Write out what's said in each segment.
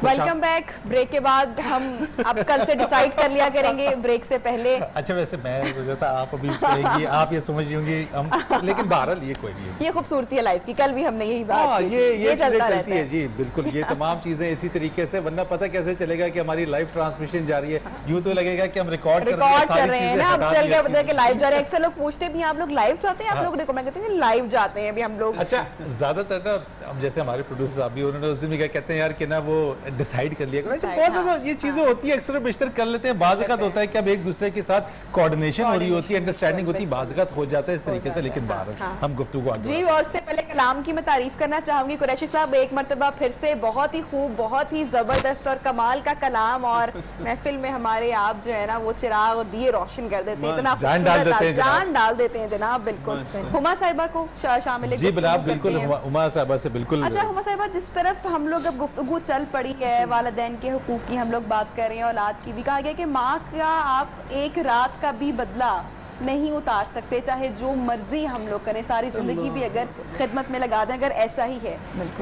Welcome back. Break کے بعد ہم اب کل سے ڈیسائیڈ کر لیا کریں گے بریک سے پہلے. اچھا ویسے میں جیسا آپ ابھی کہیں گی آپ یہ سمجھ ہوں گی ہم, لیکن بہرحال یہ کوئی نہیں ہے, یہ خوبصورتی ہے لائف کی. کل بھی ہم نے یہی بات کی, یہ چیزیں چلتی ہے جی بالکل. یہ تمام چیزیں اسی طریقے سے, ورنہ پتہ کیسے چلے گا کہ ہماری لائف ٹرانسمیشن جاری ہے, یوں تو لگے گا کہ ہم ریکارڈ کر رہے ہیں نا, اب چل کے بدل کے لائیو جا رہے ہیں. اکثر لوگ پوچھتے بھی ہیں آپ لوگ لائیو جاتے ہیں, آپ لوگ ریکمینڈ کرتے ہیں لائیو جاتے ہیں ابھی ہم لوگ. اچھا زیادہ تر نا جیسے ہمارے پروڈیوسر صاحب بھی انہوں نے اس دن بھی کیا کہتے ہیں یار کہ نا وہ ڈیسائیڈ کر لیا کرو. بہت زیادہ یہ چیزیں ہوتی ہیں, اکثر بیشتر کر لیتے ہیں. بعض اوقات ہوتا ہے کہ اب ایک دوسرے کے ساتھ کوآرڈینیشن ہو رہی ہوتی ہے, انڈرسٹینڈنگ ہوتی ہے, بعض اوقات ہو جاتا ہے اس طریقے سے. لیکن باہر ہم گفتگو جی. اور اس سے پہلے کلام کی میں تعریف کرنا چاہوں گی. قریشی صاحب ایک مرتبہ پھر سے بہت ہی خوب, بہت ہی زبردست اور کمال کا کلام, اور محفل میں ہمارے آپ جو ہے نا وہ چراغ اور دیے روشن کر دیتے ہیں, اتنا جان ڈال دیتے ہیں جناب. بالکل ہما صاحبہ کو شامل جی بالکل ہما صاحبہ سے بالکل. اچھا ہما صاحبہ, جس طرف ہم لوگ اب گفتگو چل پڑی ہے, والدین کے حقوق کی ہم لوگ بات کر رہے ہیں, اولاد کی بھی, کہا گیا کہ ماں کا آپ ایک رات کا بھی بدلہ نہیں اتار سکتے, چاہے جو مرضی ہم لوگ کریں, ساری زندگی بھی اگر خدمت میں لگا دیں, اگر ایسا ہی ہے.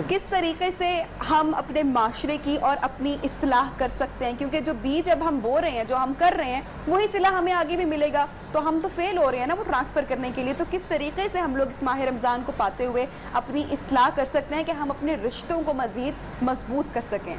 کس طریقے سے ہم اپنے معاشرے کی اور اپنی اصلاح کر سکتے ہیں, کیونکہ جو بیج اب ہم بو رہے ہیں, جو ہم کر رہے ہیں, وہی صلاح ہمیں آگے بھی ملے گا. تو ہم تو فیل ہو رہے ہیں نا وہ ٹرانسفر کرنے کے لیے. تو کس طریقے سے ہم لوگ اس ماہ رمضان کو پاتے ہوئے اپنی اصلاح کر سکتے ہیں کہ ہم اپنے رشتوں کو مزید مضبوط کر سکیں.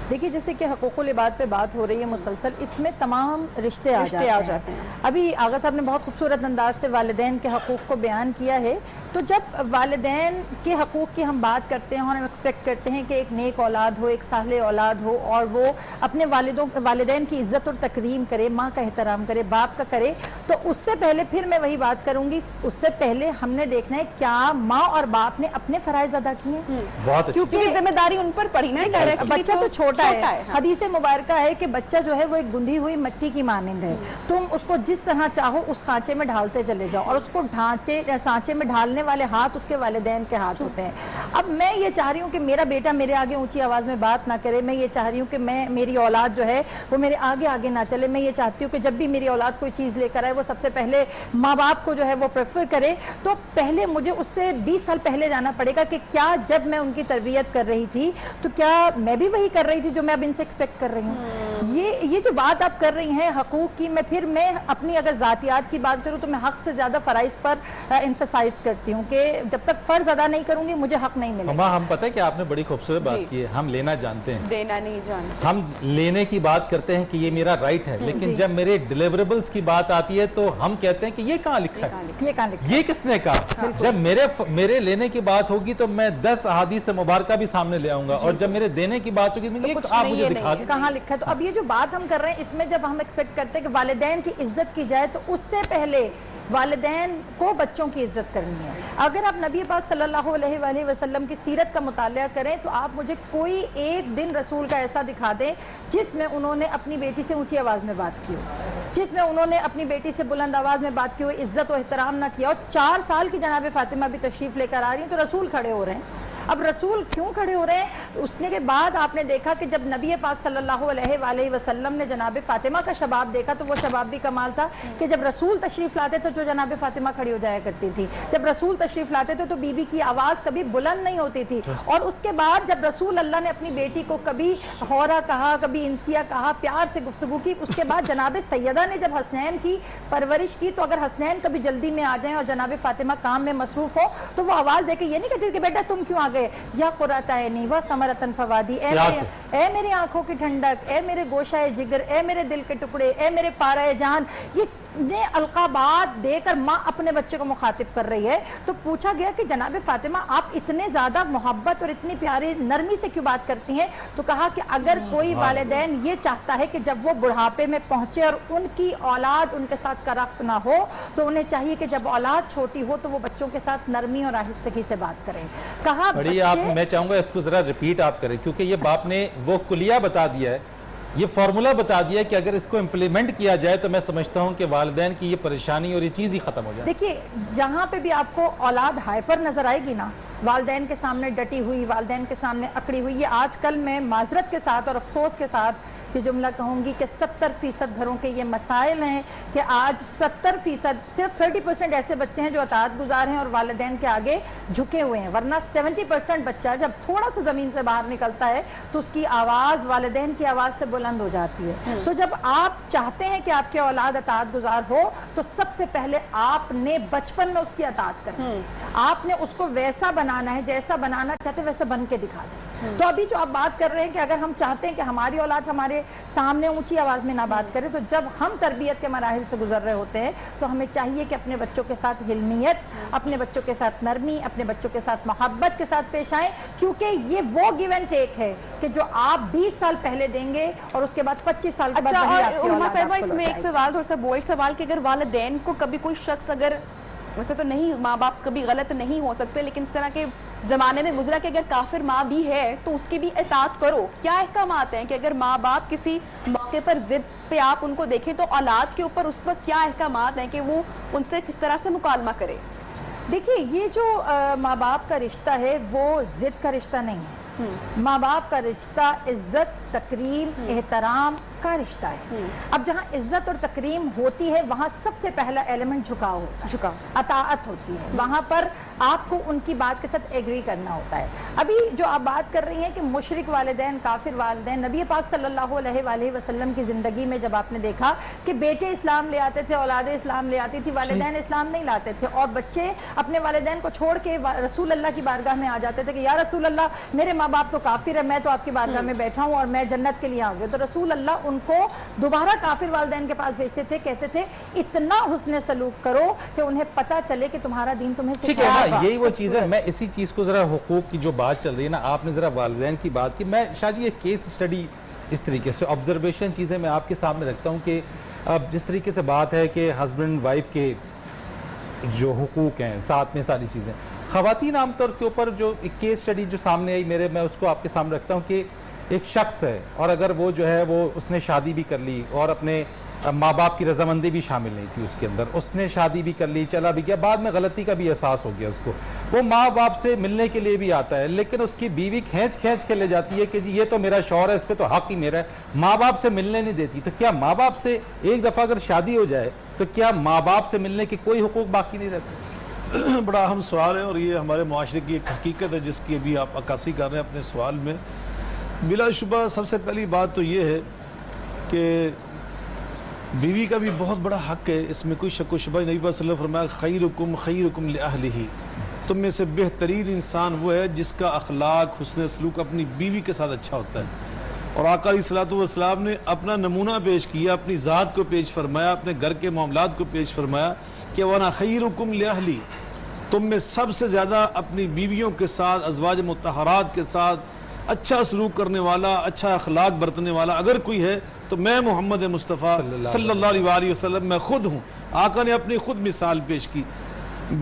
دیکھیے جیسے کہ حقوق العباد پہ بات ہو رہی ہے مسلسل, اس میں تمام رشتے آ جاتے ہیں. ابھی آغا صاحب نے بہت خوبصورت انداز سے والدین کے حقوق کو بیان کیا ہے. تو جب والدین کے حقوق کی ہم بات کرتے ہیں اور ہم ایکسپیکٹ کرتے ہیں کہ ایک نیک اولاد ہو, ایک صالح اولاد ہو, اور وہ اپنے والدین کی عزت اور تکریم کرے, ماں کا احترام کرے, باپ کا کرے, تو اس سے پہلے پھر میں وہی بات کروں گی, اس سے پہلے ہم نے دیکھنا ہے کیا ماں اور باپ نے اپنے فرائض ادا کیے ہیں, کیونکہ ذمہ داری ان پر پڑی نا. بچہ تو چھوٹا ہے. حدیث مبارکہ ہے کہ بچہ جو ہے وہ ایک گندھی ہوئی مٹی کی مانند ہے, تم اس کو جس طرح چاہو اس سانچے میں ڈھالتے چلے جاؤ, اور اس کو سانچے میں ڈھالنے والے ہاتھ اس کے والدین کے ہاتھ ہوتے ہیں. اب میں یہ چاہ رہی ہوں کہ میرا بیٹا میرے آگے اونچی آواز میں بات نہ کرے, میں یہ چاہ رہی ہوں کہ میری اولاد جو ہے وہ میرے آگے نہ چلے. میں یہ چاہتی ہوں کہ جب بھی میری اولاد کوئی چیز لے کر آئے, وہ سب سے پہلے ماں باپ کو جو ہے وہ پریفر کرے. تو پہلے مجھے اس سے 20 سال پہلے جانا پڑے گا کہ کیا جب میں ان کی تربیت کر رہی تھی تو کیا میں بھی وہی کر رہی تھی جو میں اب ان سے ایکسپیکٹ کر رہی ہوں. یہ جو بات آپ کر رہی ہیں حقوق کی, میں اپنی اگر ذاتیات کی بات کروں تو میں حق سے زیادہ فرائض پر انفسائز کرتی ہوں کہ جب تک فرض ادا نہیں کروں گی مجھے حق نہیں ملے گا. ہم پتہ ہے کہ آپ نے بڑی خوبصورت بات کی ہے, ہم لینا جانتے ہیں, دینا نہیں جانتے. ہم لینے کی بات کرتے ہیں کہ یہ میرا رائٹ ہے, لیکن جب میرے ڈیلیوریبلز کی بات آتی ہے تو ہم کہتے ہیں کہ یہ کہاں لکھا ہے, یہ کس نے کہا. جب میرے لینے کی بات ہوگی تو میں 10 احادیث مبارکہ بھی سامنے لے آؤں گا, اور جب میرے دینے کی بات ہوگی آپ مجھے دکھا دیں کہاں لکھا ہے. تو اب یہ جو بات ہم کر رہے ہیں اس میں جب ہم ایکسپیکٹ کرتے ہیں کہ والدین کی عزت کی جائے, تو اس سے پہلے والدین کو بچوں کی عزت کرنی ہے. اگر آپ نبی پاک صلی اللہ علیہ وآلہ وسلم کی سیرت کا مطالعہ کریں تو آپ مجھے کوئی ایک دن رسول کا ایسا دکھا دیں جس میں انہوں نے اپنی بیٹی سے اونچی آواز میں بات کی ہو, جس میں انہوں نے اپنی بیٹی سے بلند آواز میں بات کی ہو, عزت و احترام نہ کیا. اور 4 سال کی جناب فاطمہ بھی تشریف لے کر آ رہی ہیں تو رسول کھڑے ہو رہے ہیں. اب رسول کیوں کھڑے ہو رہے ہیں؟ اس نے کے بعد آپ نے دیکھا کہ جب نبی پاک صلی اللہ علیہ وآلہ وسلم نے جناب فاطمہ کا شباب دیکھا تو وہ شباب بھی کمال تھا کہ جب رسول تشریف لاتے تو جو جناب فاطمہ کھڑی ہو جایا کرتی تھی, جب رسول تشریف لاتے تھے تو بی بی کی آواز کبھی بلند نہیں ہوتی تھی. اور اس کے بعد جب رسول اللہ نے اپنی بیٹی کو کبھی حورا کہا, کبھی انسیہ کہا, پیار سے گفتگو کی. اس کے بعد جناب سیدہ نے جب حسنین کی پرورش کی تو اگر حسنین کبھی جلدی میں آ جائیں اور جناب فاطمہ کام میں مصروف ہو تو وہ آواز دے کے یہ نہیں کہتی کہ بیٹا تم کیوں آ گئے, یا قرۃ عینی و ثمرۃ فؤادی, اے میری آنکھوں کی ٹھنڈک, اے میرے گوشہ جگر, اے میرے دل کے ٹکڑے, اے میرے پارہ جان. یہ القابات دے کر ماں اپنے بچے کو مخاطب کر رہی ہے. تو پوچھا گیا کہ جناب فاطمہ آپ اتنے زیادہ محبت اور اتنی پیاری نرمی سے کیوں بات کرتی ہیں؟ تو کہا کہ اگر کوئی والدین یہ چاہتا ہے کہ جب وہ بڑھاپے میں پہنچے اور ان کی اولاد ان کے ساتھ کرخت نہ ہو تو انہیں چاہیے کہ جب اولاد چھوٹی ہو تو وہ بچوں کے ساتھ نرمی اور آہستگی سے بات کریں. کہا میں چاہوں گا اس کو ذرا ریپیٹ آپ کریں, کیونکہ یہ باپ نے وہ کلیہ بتا دیا ہے, یہ فارمولا بتا دیا کہ اگر اس کو امپلیمنٹ کیا جائے تو میں سمجھتا ہوں کہ والدین کی یہ پریشانی اور یہ چیز ہی ختم ہو جائے. دیکھیے جہاں پہ بھی آپ کو اولاد ہائپر نظر آئے گی نا والدین کے سامنے ڈٹی ہوئی، والدین کے سامنے اکڑی ہوئی. یہ آج کل میں معذرت کے ساتھ اور افسوس کے ساتھ یہ جملہ کہوں گی کہ 70% گھروں کے یہ مسائل ہیں کہ آج 70%، صرف 30% ایسے بچے ہیں جو اطاعت گزار ہیں اور والدین کے آگے جھکے ہوئے ہیں، ورنہ 70% بچہ جب تھوڑا سا زمین سے باہر نکلتا ہے تو اس کی آواز والدین کی آواز سے بلند ہو جاتی ہے. تو جب آپ چاہتے ہیں کہ آپ کی اولاد اطاعت گزار ہو تو سب سے پہلے آپ نے بچپن میں اس کی اطاعت کرنی ہے. آپ نے اس کو ویسا بنانا ہے جیسا بنانا چاہتے ویسے بن کے دکھا دیں. تو ابھی جو آپ بات کر رہے ہیں کہ اگر ہم چاہتے ہیں کہ ہماری اولاد ہمارے سامنے اونچی آواز میں نہ بات کرے، تو جب ہم تربیت کے مراحل سے گزر رہے ہوتے ہیں تو ہمیں چاہیے کہ اپنے بچوں کے ساتھ حلمیت، اپنے بچوں کے ساتھ نرمی، اپنے بچوں کے ساتھ محبت کے ساتھ پیش آئیں، کیونکہ یہ وہ گیو اینڈ ٹیک ہے کہ جو آپ 20 سال پہلے دیں گے اور اس کے بعد 25 سال کے بعد اچھا، وہی اور آپ کی علما اولاد صاحبہ آپ کو اس میں ایک لوٹائے گی. سوال، تھوڑا سا بولڈ سوال، کہ اگر والدین کو کبھی کوئی شخص، اگر ویسے تو نہیں، ماں باپ کبھی غلط نہیں ہو سکتے، لیکن اس طرح کے زمانے میں گزرا کہ اگر کافر ماں بھی ہے تو اس کی بھی اطاعت کرو، کیا احکامات ہیں کہ اگر ماں باپ کسی موقع پر ضد پہ آپ ان کو دیکھیں تو اولاد کے اوپر اس وقت کیا احکامات ہیں کہ وہ ان سے کس طرح سے مکالمہ کرے؟ دیکھیے، یہ جو ماں باپ کا رشتہ ہے وہ ضد کا رشتہ نہیں ہے. ماں باپ کا رشتہ عزت، تکریم، احترام کا رشتہ ہے. اب جہاں عزت اور تکریم ہوتی ہے وہاں سب سے پہلا ایلیمنٹ جھکاؤ ہوتا ہے، جھکاؤ، اطاعت ہوتی ہے. وہاں پر آپ کو ان کی بات کے ساتھ ایگری کرنا ہوتا ہے. ابھی جو آپ بات کر رہی ہیں کہ مشرک والدین، کافر والدین، نبی پاک صلی اللہ علیہ وآلہ وسلم کی زندگی میں جب آپ نے دیکھا کہ بیٹے اسلام لے آتے تھے، اولاد اسلام لے آتی تھی، والدین اسلام نہیں لاتے تھے، اور بچے اپنے والدین کو چھوڑ کے رسول اللہ کی بارگاہ میں آ جاتے تھے کہ یا رسول اللہ، میرے ماں باپ تو کافر ہے، میں تو آپ کی بارگاہ میں بیٹھا ہوں اور میں جنت کے لیے آ گیا. تو رسول اللہ ان کو دوبارہ کافر والدین کے پاس بھیجتے تھے، کہتے تھے اتنا حسن سلوک کرو کہ انہیں پتہ چلے کہ تمہارا دین تمہیں ٹھیک ہے نا. یہی وہ چیز ہے. میں اسی چیز کو ذرا حقوق کی جو بات چل رہی ہے نا، آپ نے ذرا والدین کی بات کی، میں شاہ جی ایک کیس اسٹڈی اس طریقے سے آبزرویشن چیزیں میں آپ کے سامنے رکھتا ہوں کہ اب جس طریقے سے بات ہے کہ ہسبینڈ وائف کے جو حقوق ہیں، ساتھ میں ساری چیزیں، خواتین عام طور کے اوپر جو ایک کیس اسٹڈی جو سامنے آئی میرے، میں اس کو آپ کے سامنے رکھتا ہوں کہ ایک شخص ہے اور اگر وہ جو ہے وہ اس نے شادی بھی کر لی اور اپنے ماں باپ کی رضامندی بھی شامل نہیں تھی اس کے اندر، اس نے شادی بھی کر لی، چلا بھی گیا، بعد میں غلطی کا بھی احساس ہو گیا اس کو، وہ ماں باپ سے ملنے کے لیے بھی آتا ہے، لیکن اس کی بیوی کھینچ کے لے جاتی ہے کہ جی یہ تو میرا شوہر ہے، اس پہ تو حق ہی میرا ہے، ماں باپ سے ملنے نہیں دیتی. تو کیا ماں باپ سے ایک دفعہ اگر شادی ہو جائے تو کیا ماں باپ سے ملنے کے کوئی حقوق باقی نہیں رہتے؟ بڑا اہم سوال ہے اور یہ ہمارے معاشرے کی ایک حقیقت ہے جس کی ابھی آپ عکاسی کر رہے ہیں اپنے سوال میں. بلا شبہ سب سے پہلی بات تو یہ ہے کہ بیوی کا بھی بہت بڑا حق ہے، اس میں کوئی شک و شبہ. نبی صلی اللہ علیہ وسلم فرمایا خیرکم خیرکم لأہلہ، تم میں سے بہترین انسان وہ ہے جس کا اخلاق، حسن سلوک اپنی بیوی کے ساتھ اچھا ہوتا ہے. اور آقا علیہ الصلوۃ والسلام نے اپنا نمونہ پیش کیا، اپنی ذات کو پیش فرمایا، اپنے گھر کے معاملات کو پیش فرمایا کہ وَأَنَا خَيْرُكُمْ لِأَهْلِي، تم میں سب سے زیادہ اپنی بیویوں کے ساتھ، ازواج مطہرات کے ساتھ اچھا سلوک کرنے والا، اچھا اخلاق برتنے والا اگر کوئی ہے تو میں محمد مصطفیٰ صلی اللہ علیہ وآلہ وسلم میں خود ہوں. آقا نے اپنی خود مثال پیش کی.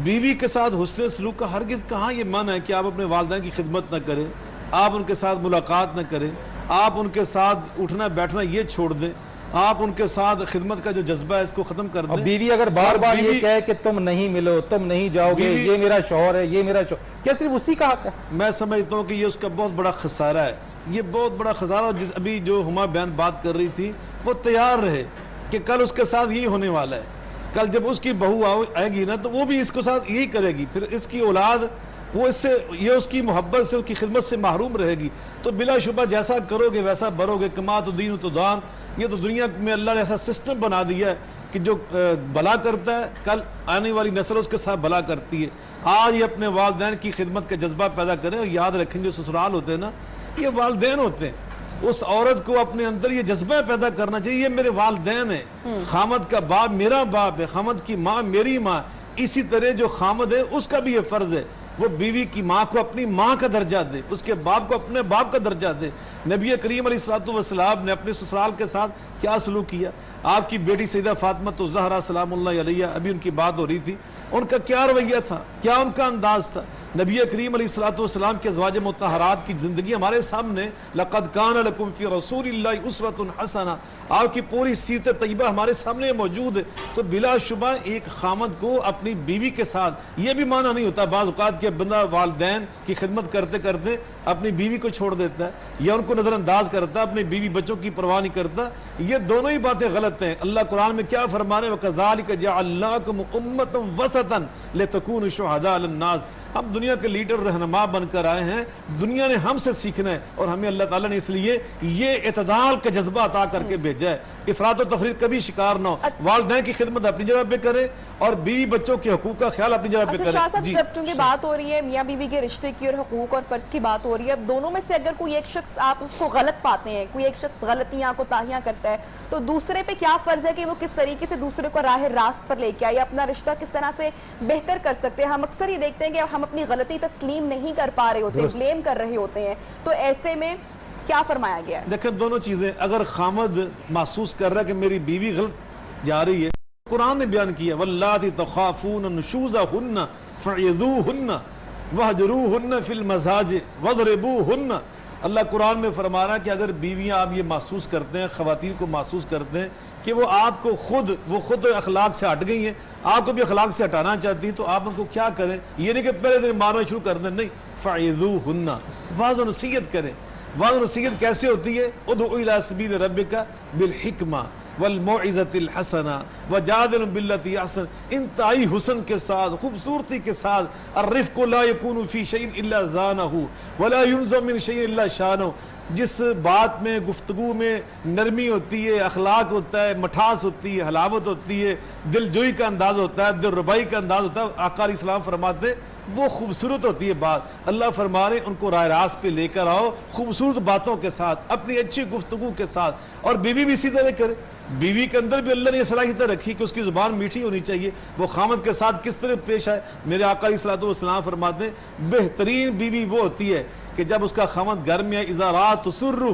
بیوی کے ساتھ حسن سلوک کا ہرگز کہاں یہ منع ہے کہ آپ اپنے والدین کی خدمت نہ کریں، آپ ان کے ساتھ ملاقات نہ کریں، آپ ان کے ساتھ اٹھنا بیٹھنا یہ چھوڑ دیں، آپ ان کے ساتھ خدمت کا جو جذبہ ہے اس کو ختم کر دیں. بیوی اگر بار بار یہ کہے کہ تم نہیں ملو، تم نہیں جاؤ گے، یہ میرا شوہر ہے، یہ میرا شوہر، کیا صرف اسی کا حق ہے؟ میں سمجھتا ہوں کہ یہ اس کا بہت بڑا خسارہ ہے، یہ بہت بڑا خسارہ. جس ابھی جو ہما بیان بات کر رہی تھی وہ تیار رہے کہ کل اس کے ساتھ یہی ہونے والا ہے. کل جب اس کی بہو آئے گی نا تو وہ بھی اس کے ساتھ یہی کرے گی، پھر اس کی اولاد وہ اس سے، یہ اس کی محبت سے، اس کی خدمت سے محروم رہے گی. تو بلا شبہ جیسا کرو گے ویسا بھرو گے. کما تو دین تو دان، یہ تو دنیا میں اللہ نے ایسا سسٹم بنا دیا ہے کہ جو بھلا کرتا ہے کل آنے والی نسل اس کے ساتھ بھلا کرتی ہے. آج یہ اپنے والدین کی خدمت کا جذبہ پیدا کریں اور یاد رکھیں جو سسرال ہوتے ہیں نا یہ والدین ہوتے ہیں. اس عورت کو اپنے اندر یہ جذبہ پیدا کرنا چاہیے یہ میرے والدین ہیں، خامد کا باپ میرا باپ ہے، خامد کی ماں میری ماں. اسی طرح جو خامد ہے اس کا بھی یہ فرض ہے وہ بیوی کی ماں کو اپنی ماں کا درجہ دے، اس کے باپ کو اپنے باپ کا درجہ دے. نبی کریم علیہ الصلوۃ والسلام نے اپنے سسرال کے ساتھ کیا سلوک کیا؟ آپ کی بیٹی سیدہ فاطمہ الزہرا سلام اللہ علیہ، ابھی ان کی بات ہو رہی تھی، ان کا کیا رویہ تھا، کیا ان کا انداز تھا؟ نبی کریم علیہ الصلوۃ والسلام کے ازواج مطہرات کی زندگی ہمارے سامنے، لقد کان لکم فی رسول اللہ اسوۃ حسنہ، آپ کی پوری سیرت طیبہ ہمارے سامنے موجود ہے۔ تو بلا شبہ ایک خامد کو اپنی بیوی کے ساتھ، یہ بھی معنی نہیں ہوتا بعض اوقات کہ بندہ والدین کی خدمت کرتے کرتے اپنی بیوی کو چھوڑ دیتا ہے یا ان کو نظر انداز کرتا ہے، اپنی بیوی بچوں کی پرواہ نہیں کرتا، یہ دونوں ہی باتیں غلط ہیں۔ اللہ قرآن میں کیا فرما رہے ہیں؟ وَكَذَلِكَ جَعَلْنَاكُمْ أُمَّةً وَسَطًا لِتَكُونُوا شُهَدَاءَ عَلَى النَّاسِ، ہم دنیا کے لیڈر رہنما بن کر آئے ہیں، دنیا نے ہم سے سیکھنا ہے، اور ہمیں اللہ تعالیٰ نے اس لیے یہ اعتدال کا جذبہ عطا کر کے بھیجا ہے۔ افراط و تفریط کبھی شکار نہ ہو، والدین کی خدمت اپنی جگہ پہ کرے اور بیوی بچوں کے حقوق کا خیال اپنی جگہ پہ کرے۔ شاہ صاحب، جب چونکہ بات ہو رہی ہے میاں بیوی کے رشتے کی اور حقوق اور فرض کی بات ہو رہی ہے، اب دونوں میں سے اگر کوئی ایک شخص آپ اس کو غلط پاتے ہیں، کوئی ایک شخص غلطیاں کوتاہیاں کرتا ہے، تو دوسرے پہ کیا فرض ہے کہ وہ کس طریقے سے دوسرے کو راہ راست پر لے کے آئے، اپنا رشتہ کس طرح سے بہتر کر سکتے ہیں؟ ہم اکثر یہ دیکھتے ہیں کہ ہم اپنی غلطی تسلیم نہیں کر پا رہے ہوتے، بلیم کر رہے ہوتے ہیں، تو ایسے میں کیا فرمایا گیا ہے؟ دیکھیں دونوں چیزیں، اگر خامد محسوس کر رہا ہے کہ میری بیوی غلط جا رہی ہے، قرآن نے بیان کیا وَاللَّاتِي تَخَافُونَ نُشُوزَهُنَّ فَعِظُوهُنَّ وَاهْجُرُوهُنَّ فِي الْمَضَاجِعِ وَاضْرِبُوهُنَّ۔ اللہ قرآن میں فرما رہا ہے کہ اگر بیویاں آپ یہ محسوس کرتے ہیں، خواتین کو محسوس کرتے ہیں کہ وہ آپ کو خود اخلاق سے ہٹ گئی ہیں، آپ کو بھی اخلاق سے ہٹانا چاہتی ہیں، تو آپ ان کو کیا کریں؟ یہ نہیں کہ پہلے دن مارنا شروع کر دیں، نہیں، فَعِظُوهُنَّ، واضح نصیحت کریں۔ واضح نصیحت کیسے ہوتی ہے؟ ادعو الی سبیل ربک بالحکمہ والموعظۃ الحسنہ وجادلہم باللتی احسن، انتہائی حسن کے ساتھ، خوبصورتی کے ساتھ۔ الرفق لا یکون فی شیء الا زانہ ولا ینزع من شیء الا شانہ، جس بات میں، گفتگو میں نرمی ہوتی ہے، اخلاق ہوتا ہے، مٹھاس ہوتی ہے، حلاوت ہوتی ہے، دل جوئی کا انداز ہوتا ہے، دل ربائی کا انداز ہوتا ہے، آقا علیہ السلام فرماتے وہ خوبصورت ہوتی ہے بات۔ اللہ فرما رہے ان کو راہ راست پہ لے کر آؤ، خوبصورت باتوں کے ساتھ، اپنی اچھی گفتگو کے ساتھ، اور بیوی بھی اسی طرح کرے۔ بیوی کے اندر بھی اللہ نے یہ صلاحیت رکھی کہ اس کی زبان میٹھی ہونی چاہیے، وہ خامد کے ساتھ کس طرح پیش آئے۔ میرے آقا علیہ السلام فرماتے ہیں بہترین بیوی وہ ہوتی ہے کہ جب اس کا خامد گھر میں ہے، اذا رات تسرہ،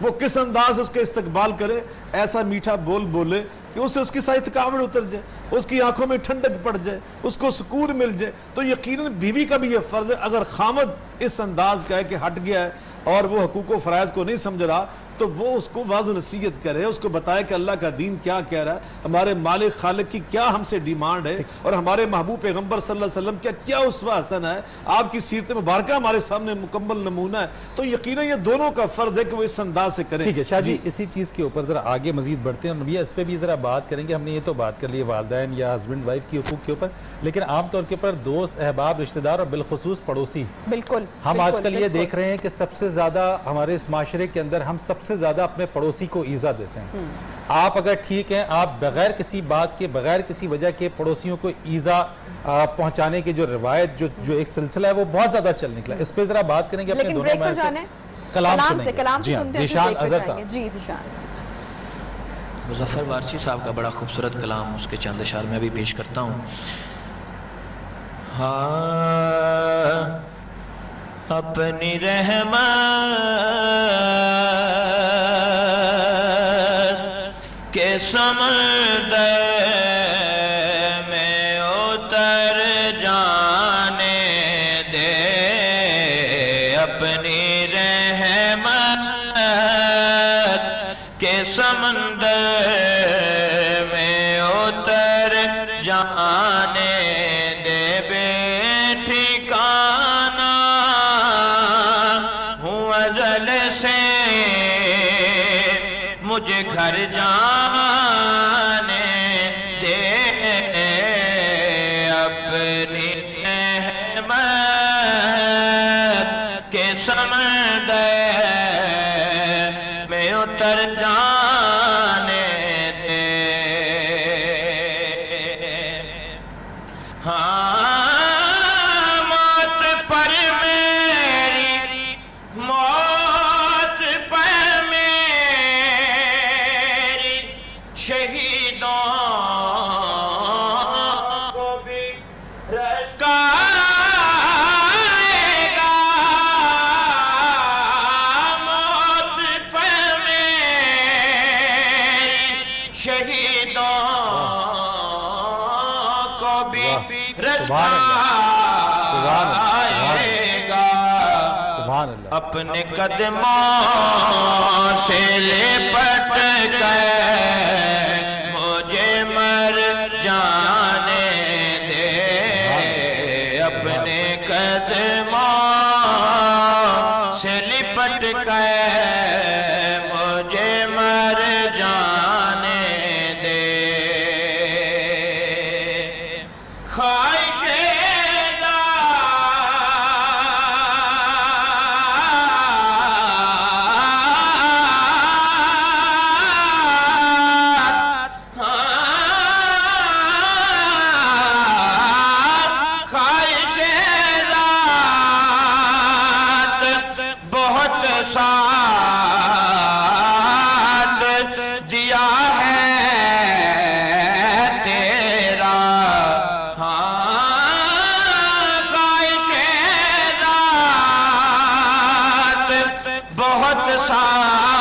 وہ کس انداز سے اس کا استقبال کرے، ایسا میٹھا بول بولے کہ اس سے اس کی ساری تھکاوٹ اتر جائے، اس کی آنکھوں میں ٹھنڈک پڑ جائے، اس کو سکون مل جائے۔ تو یقیناً بیوی کا بھی یہ فرض ہے، اگر خامد اس انداز کا ہے کہ ہٹ گیا ہے اور وہ حقوق و فرائض کو نہیں سمجھ رہا، تو وہ اس کو واضح نصیحت کرے، اس کو بتائے کہ اللہ کا دین کیا کہہ رہا ہے، ہمارے مالک خالق کی کیا ہم سے ڈیمانڈ ہے، اور ہمارے محبوب پیغمبر صلی اللہ علیہ وسلم کا کیا اسوہ حسن ہے، آپ کی سیرت مبارکہ ہمارے سامنے مکمل نمونہ ہے۔ تو یقیناً یہ دونوں کا فرض ہے کہ وہ اس انداز سے کریں۔ ٹھیک ہے شاہ جی، اسی چیز کے اوپر ذرا آگے مزید بڑھتے ہیں، اور نبی اس پہ بھی ذرا بات کریں گے۔ ہم نے یہ تو بات کر لی والدین یا ہسبینڈ وائف کی حقوق کے اوپر، لیکن عام طور کے اوپر دوست، احباب، رشتہ دار اور بالخصوص پڑوسی، بالکل ہم آج کل یہ دیکھ رہے ہیں کہ سب سے زیادہ ہمارے اس معاشرے کے اندر ہم سب سے زیادہ اپنے پڑوسی کو ایذا دیتے ہیں۔ آپ اگر ٹھیک ہیں، آپ بغیر کسی بات کے، بغیر کسی وجہ کے پڑوسیوں کو ایذا پہنچانے کی جو روایت، جو ایک سلسلہ ہے، وہ بہت زیادہ چل نکلا ہے۔ اس پہ ذرا بات کریں گے اپنے دونوں میں سے کلام سنیں گے۔ جی ہاں، ذیشان اظہر صاحب۔ جی ذیشان۔ مظفر وارسی صاحب کا بڑا خوبصورت کلام، اس کے چند اشعار میں بھی پیش کرتا ہوں۔ ہاں اپنی رحمت کے سمندر میں اتر جانے دے، اپنی رحمت کے سمندر میں اتر جانے دے، بے ٹھکانہ ہوں ازل سے مجھے گھر جانے دے، اپنی رحمت کے سمندر میں اتر جانے دے۔ ہاں موت پر میری، موت پر میری، شہیدوں کو بھی رسکائے گا، موت پر میری، شہیدوں کو بھی رسکائے آئے گا سبحان اللہ اپنے قدموں سے لپٹ گئے مجھے مر جانے دے اپنے قدموں سے لپٹ گئے مجھے مر جانے دے خواہش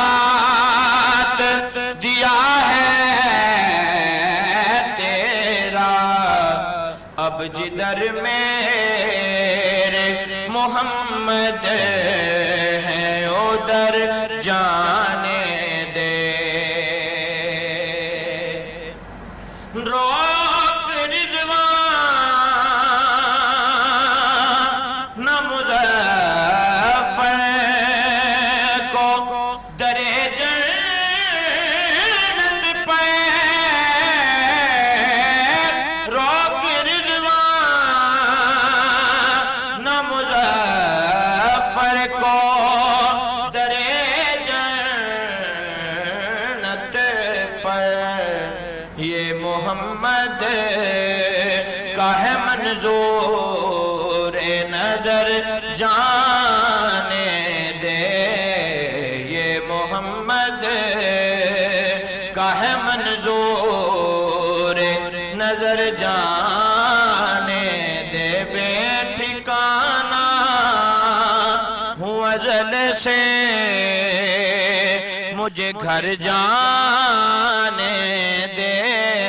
ساتھ دیا ہے تیرا اب جدھر میرے محمد ہے ادھر جانے دے روک رضوان نہ مظفر یہ محمد کا ہے منظور نظر جانے دے یہ محمد کا ہے منظور نظر جانے دے بے ٹھکانہ ہوں ازل سے مجھے گھر جانے دے